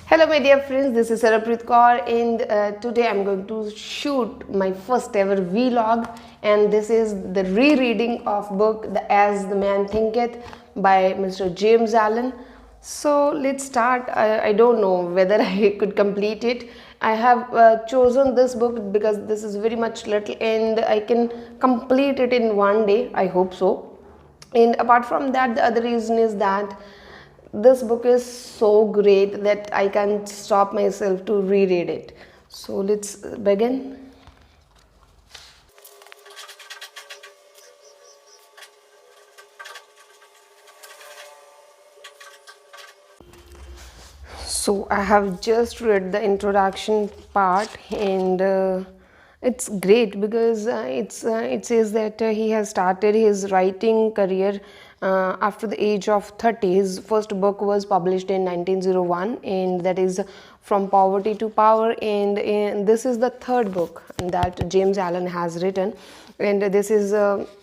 Hello my dear friends, this is Sarbpreet and today I'm going to shoot my first ever vlog, and this is the rereading of book As the Man Thinketh by Mr. James Allen. So let's start. I don't know whether I could complete it. I have chosen this book because this is very much little and I can complete it in one day. I hope so. And apart from that, the other reason is that this book is so great that I can't stop myself to reread it. So let's begin. So I have just read the introduction part, and it's great because it says that he has started his writing career after the age of 30. His first book was published in 1901, and that is From Poverty to Power, and this is the third book that James Allen has written, and this is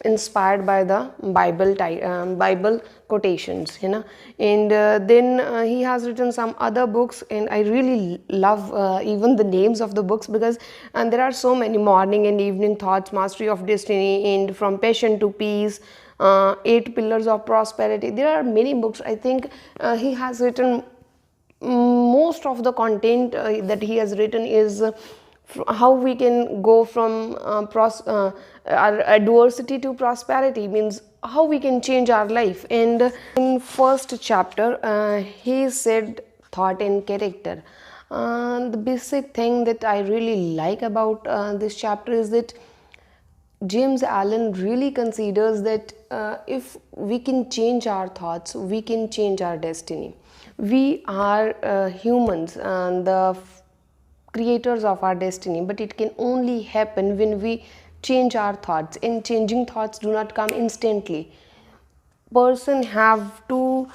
inspired by the Bible quotations, and then he has written some other books, and I really love even the names of the books because there are so many: Morning and Evening Thoughts, Mastery of Destiny, and From Passion to Peace, 8 Pillars of Prosperity. There are many books. I think he has written most of the content that he has written is how we can go from our adversity to prosperity, means how we can change our life. And in first chapter he said thought and character. The basic thing that I really like about this chapter is that James Allen really considers that if we can change our thoughts, we can change our destiny. We are humans and the creators of our destiny, but it can only happen when we change our thoughts, and changing thoughts do not come instantly. Person have to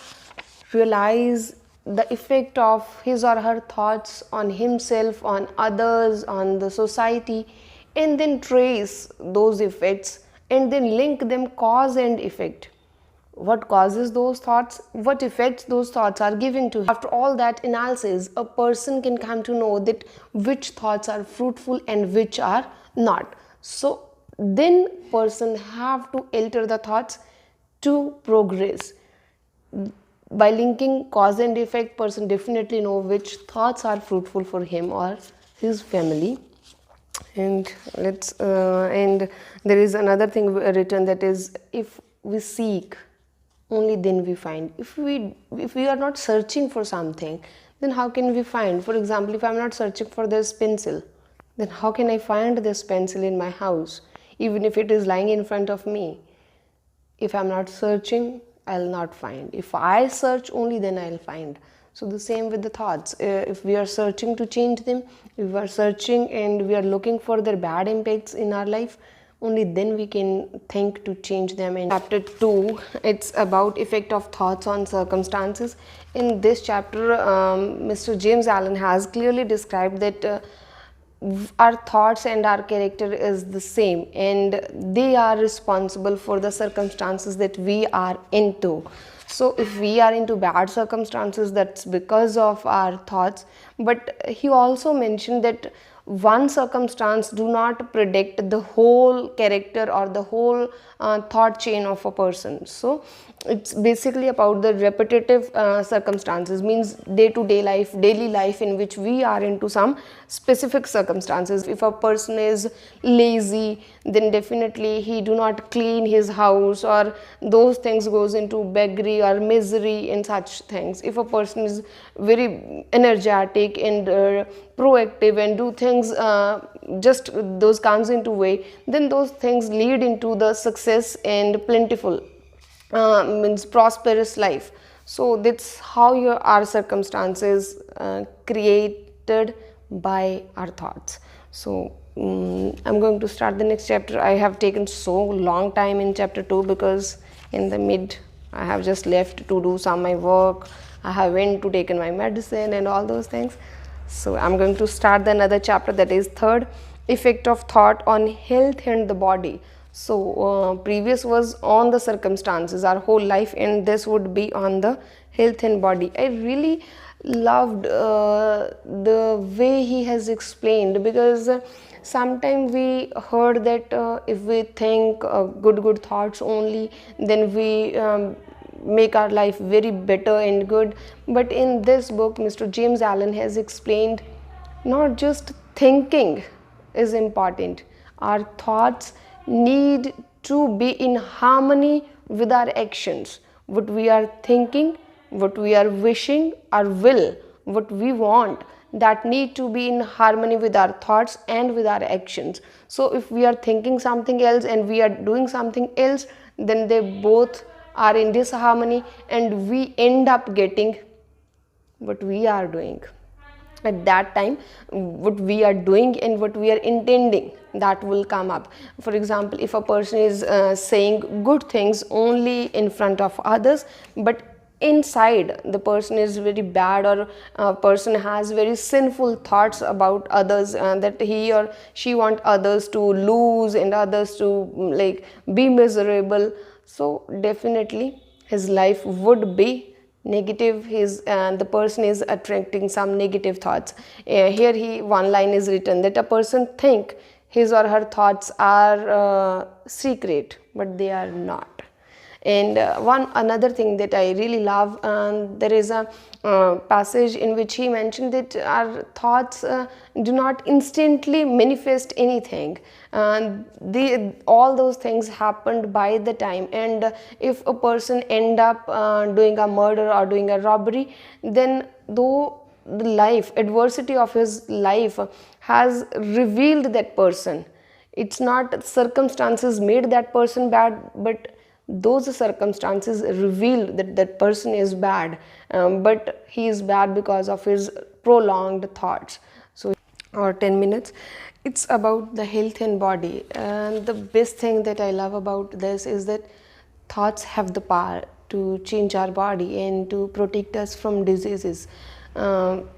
realize the effect of his or her thoughts on himself, on others, on the society, and then trace those effects and then link them cause and effect. What causes those thoughts, what effects those thoughts are giving to him. After all that analysis, a person can come to know that which thoughts are fruitful and which are not. So then person have to alter the thoughts to progress. By linking cause and effect, person definitely know which thoughts are fruitful for him or his family. And and there is another thing written, that is, if we seek, only then we find. If we are not searching for something, then how can we find? For example, if I'm not searching for this pencil, then how can I find this pencil in my house, even if it is lying in front of me? If I'm not searching, I'll not find. If I search, only then I'll find. So the same with the thoughts. If we are searching to change them, if we are searching and we are looking for their bad impacts in our life, only then we can think to change them. In chapter 2, it's about effect of thoughts on circumstances. In this chapter, Mr. James Allen has clearly described that our thoughts and our character is the same, and they are responsible for the circumstances that we are into. So if we are into bad circumstances, that's because of our thoughts. But he also mentioned that one circumstance do not predict the whole character or the whole thought chain of a person. So it's basically about the repetitive circumstances, means day-to-day life, daily life, in which we are into some specific circumstances. If a person is lazy, then definitely he do not clean his house, or those things goes into beggary or misery and such things. If a person is very energetic and proactive and do things just those comes into way, then those things lead into the success and plentiful, means prosperous life. So that's how our circumstances created by our thoughts. So I'm going to start the next chapter. I have taken so long time in chapter 2 because in the mid I have just left to do some my work. I have went to taken my medicine and all those things. So I'm going to start the another chapter, that is third, effect of thought on health and the body. So previous was on the circumstances, our whole life, and this would be on the health and body. I really loved the way he has explained, because sometimes we heard that if we think good thoughts only, then we make our life very better and good. But in this book, Mr. James Allen has explained not just thinking is important, our thoughts need to be in harmony with our actions. What we are thinking, what we are wishing, our will, what we want, that need to be in harmony with our thoughts and with our actions. So if we are thinking something else and we are doing something else, then they both are in disharmony, and we end up getting what we are doing at that time. What we are doing and what we are intending, that will come up. For example, if a person is saying good things only in front of others, but inside the person is very bad, or a person has very sinful thoughts about others, that he or she want others to lose and others to like be miserable, so definitely his life would be negative. His the person is attracting some negative thoughts. Here he one line is written that a person think his or her thoughts are secret, but they are not. And one another thing that I really love, there is a passage in which he mentioned that our thoughts do not instantly manifest anything. All those things happened by the time, and if a person end up doing a murder or doing a robbery, then though the life adversity of his life has revealed that person, it's not circumstances made that person bad, but those circumstances reveal that that person is bad, but he is bad because of his prolonged thoughts. So or 10 minutes, it's about the health and body. And the best thing that I love about this is that thoughts have the power to change our body and to protect us from diseases. um,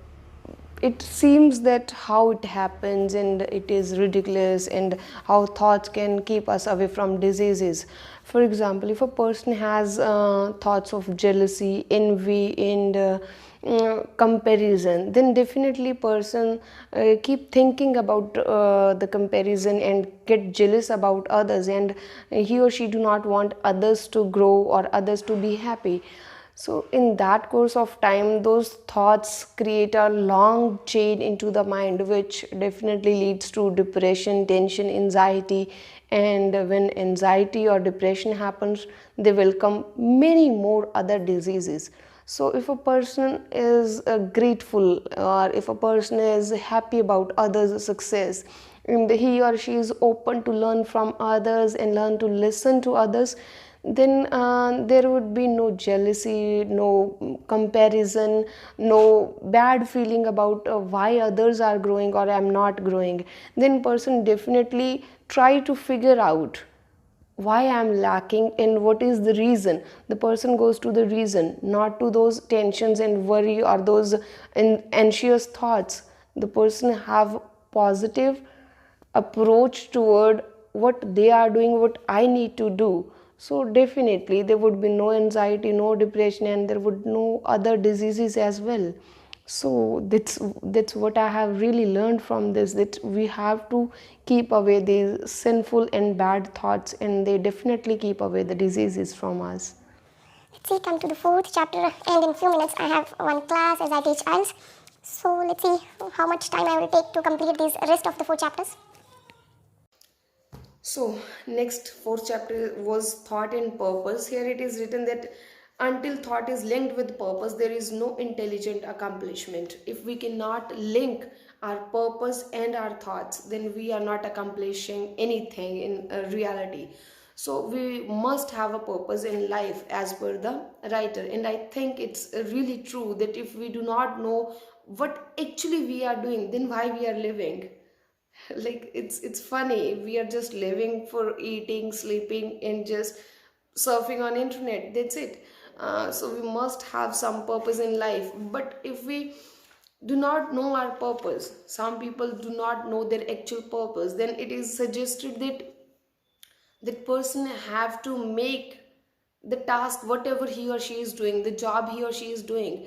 it seems that how it happens and it is ridiculous, and how thoughts can keep us away from diseases. For example, if a person has thoughts of jealousy, envy, and comparison, then definitely person keep thinking about the comparison and get jealous about others, and he or she do not want others to grow or others to be happy. So in that course of time, those thoughts create a long chain into the mind, which definitely leads to depression, tension, anxiety. And when anxiety or depression happens, they will come many more other diseases. So if a person is grateful, or if a person is happy about others' success, and he or she is open to learn from others and learn to listen to others, then there would be no jealousy, no comparison, no bad feeling about why others are growing or I'm not growing. Then person definitely try to figure out why I'm lacking and what is the reason. The person goes to the reason, not to those tensions and worry or those anxious thoughts. The person have positive approach toward what they are doing, what I need to do. So definitely there would be no anxiety, no depression, and there would no other diseases as well. So that's what I have really learned from this, that we have to keep away these sinful and bad thoughts, and they definitely keep away the diseases from us. Let's see, come to the fourth chapter, and in few minutes I have one class as I teach IELTS. So let's see how much time I will take to complete these rest of the four chapters. So, next fourth chapter was thought and purpose. Here it is written that until thought is linked with purpose, there is no intelligent accomplishment. If we cannot link our purpose and our thoughts, then we are not accomplishing anything in reality. So, we must have a purpose in life as per the writer. And I think it's really true that if we do not know what actually we are doing, then why we are living? Like it's funny, we are just living for eating, sleeping, and just surfing on internet, that's it. So we must have some purpose in life. But if we do not know our purpose, some people do not know their actual purpose, then it is suggested that that person have to make the task, whatever he or she is doing, the job he or she is doing,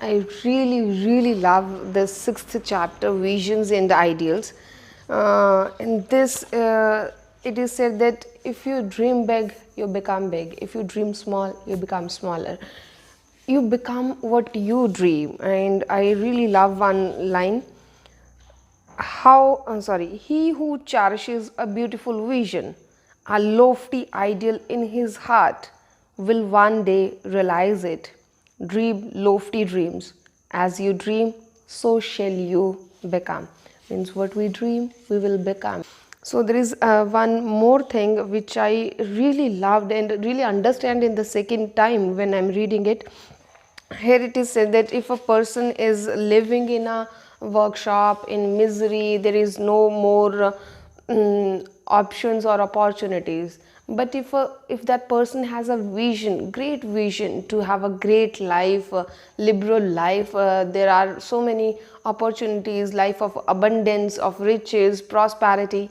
I really love the sixth chapter, Visions and Ideals. In this, it is said that if you dream big, you become big. If you dream small, you become smaller. You become what you dream. And I really love one line, he who cherishes a beautiful vision, a lofty ideal in his heart, will one day realize it. Dream lofty dreams. As you dream, so shall you become. Means what we dream, we will become. So there is one more thing which I really loved and really understand in the second time when I'm reading it. Here it is said that if a person is living in a workshop in misery, there is no more options or opportunities. But if that person has a vision, great vision to have a great life, liberal life, there are so many opportunities, life of abundance, of riches, prosperity,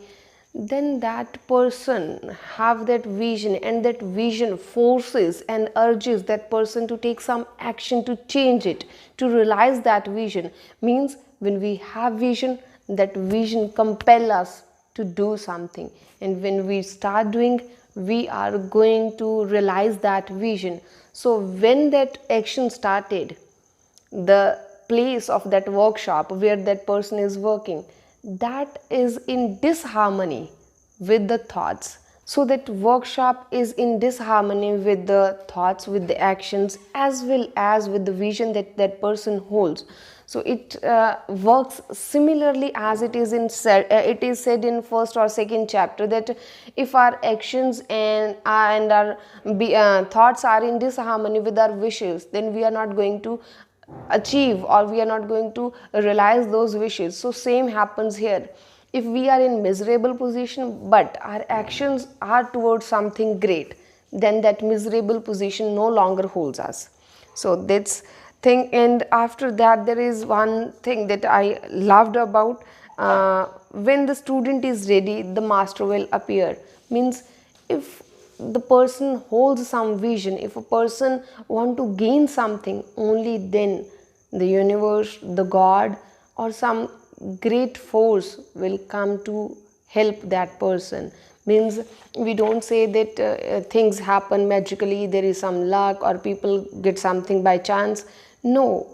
then that person have that vision, and that vision forces and urges that person to take some action to change it, to realize that vision. Means when we have vision, that vision compel us to do something, and when we start doing, we are going to realize that vision. So when that action started, the place of that workshop where that person is working, that is in disharmony with the thoughts. So that workshop is in disharmony with the thoughts, with the actions, as well as with the vision that that person holds. So it works similarly as it is it is said in first or second chapter, that if our actions and our thoughts are in disharmony with our wishes, then we are not going to achieve, or we are not going to realize those wishes. So same happens here. If we are in miserable position but our actions are towards something great, then that miserable position no longer holds us. So that's thing. And after that, there is one thing that I loved about, when the student is ready, the master will appear. Means if the person holds some vision, if a person want to gain something, only then the universe, the god, or some great force will come to help that person. Means we don't say that things happen magically, there is some luck, or people get something by chance. No,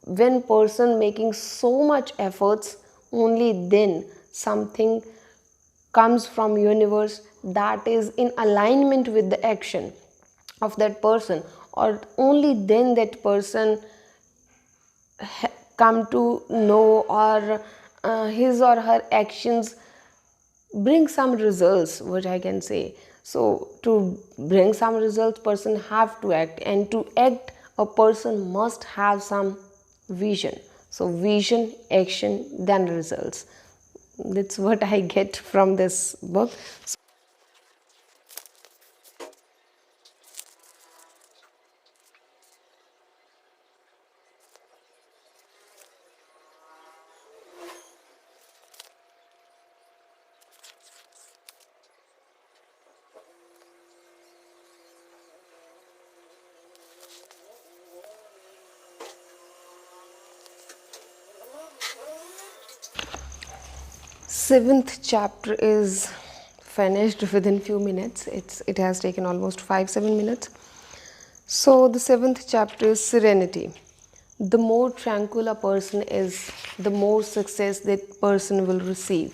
when person making so much efforts, only then something comes from universe that is in alignment with the action of that person, or only then that person come to know, or his or her actions bring some results, what I can say. So to bring some results, person have to act, and to act a person must have some vision. So vision, action, then results. That's what I get from this book. Seventh chapter is finished within few minutes. It has taken almost 5-7 minutes. So the seventh chapter is Serenity. The more tranquil a person is, the more success that person will receive.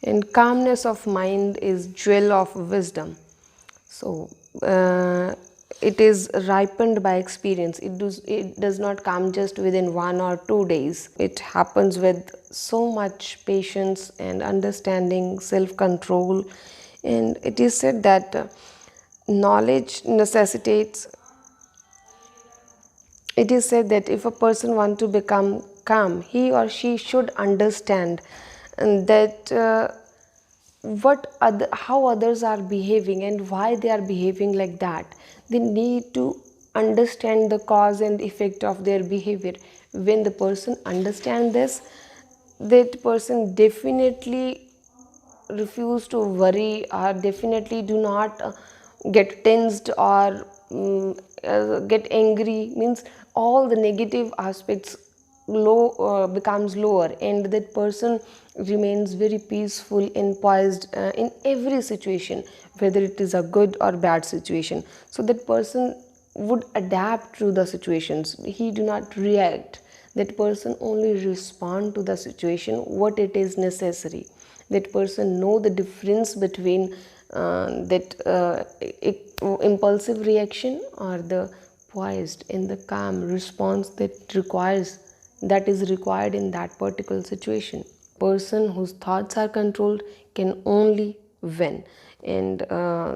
And calmness of mind is jewel of wisdom. So it is ripened by experience. It does not come just within 1 or 2 days. It happens with so much patience and understanding, self-control. And it is said that knowledge necessitates. It is said that if a person wants to become calm, he or she should understand that how others are behaving and why they are behaving like that. They need to understand the cause and effect of their behavior. When the person understands this, that person definitely refuse to worry, or definitely do not get tensed, or get angry, means all the negative aspects becomes lower, and that person remains very peaceful and poised in every situation, whether it is a good or bad situation. So that person would adapt to the situations, he do not react. That person only respond to the situation what it is necessary. That person know the difference between that impulsive reaction or the poised and the calm response that is required in that particular situation. Person whose thoughts are controlled can only win, and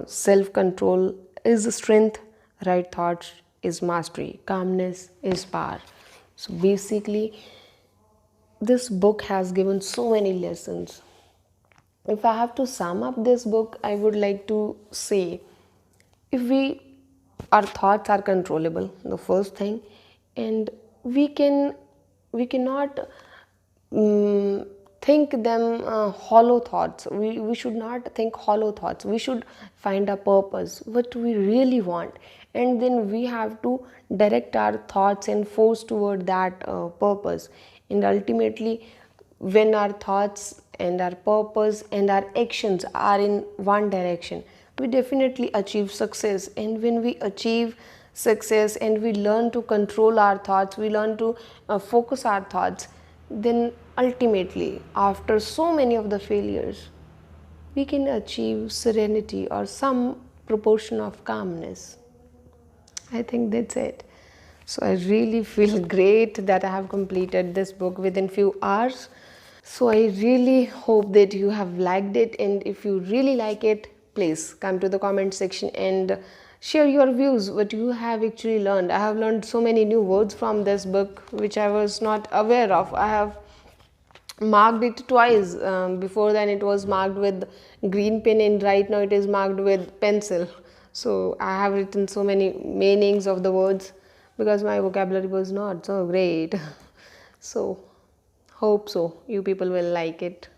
self control is strength, right thoughts is mastery, calmness is power. So basically, this book has given so many lessons. If I have to sum up this book, I would like to say, if we our thoughts are controllable, the first thing, and we cannot um, think them hollow thoughts. We should not think hollow thoughts. We should find a purpose, what we really want, and then we have to direct our thoughts and force toward that purpose. And ultimately, when our thoughts and our purpose and our actions are in one direction, we definitely achieve success. And when we achieve success and we learn to control our thoughts, we learn to focus our thoughts, then ultimately, after so many of the failures, we can achieve serenity or some proportion of calmness. I think that's it. So I really feel great that I have completed this book within few hours. So I really hope that you have liked it, and if you really like it, please come to the comment section and share your views, what you have actually learned. I have learned so many new words from this book which I was not aware of. I have marked it twice. Before then it was marked with green pen, and right now it is marked with pencil. So I have written so many meanings of the words because my vocabulary was not so great. So hope so you people will like it.